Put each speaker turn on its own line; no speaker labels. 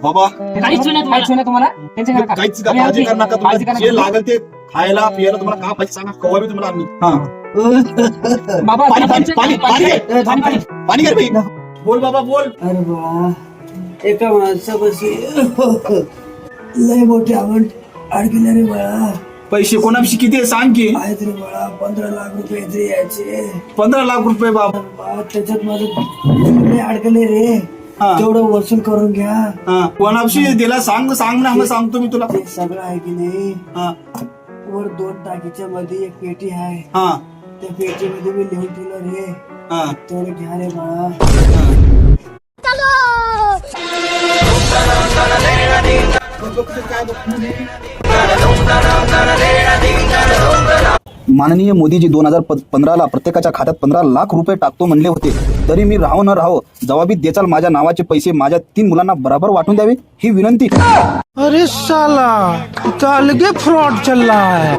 बाबा
काहीच नाही तुम्हाला टेन्शन नका.
काहीच काळजी करू नका. तुम्हाला जे लागेल ते खायला पियाला तुम्हाला काय पाहिजे सांगा, कवा बी तुम्हाला आणू. हा
बाबा
पाणी पाणी पाणी पाणी घे. पाणी घे बाई. बोल बाबा बोल.
अरे बा एका माणसापाशी लय मोठी आवड अडकले रे बाळा.
पैसे कोणाशी किती आहे सांग की.
आहेत रे बाळा 15 लाख रुपये तरी यायचे.
15 लाख रुपये बाबा.
बा, त्याच्यात माझं लय अडकले रे.
हा.
तेवढं वसूल करून घ्या.
हा कोणाशी दिला सांग सांग ना, मग सांगतो मी तुला.
ते सगळं आहे की नाही.
हा
वर 2 टाकीच्या मध्ये एक पेटी आहे.
हा
त्या पेटीमध्ये मी लिहून ठेवलं रे.
हा
तेवढं घ्या रे बाळा.
माननीय मोदीजी 2015ला प्रत्येकाच्या खात्यात 15 लाख रुपये टाकतो म्हणले होते. तरी मी राहो न राहो जवाबीत देचाल माझ्या नावाचे पैसे माझ्या 3 मुलांना बराबर वाटून द्यावे ही विनंती.
अरे साला तो अलग फ्रॉड चल रहा है.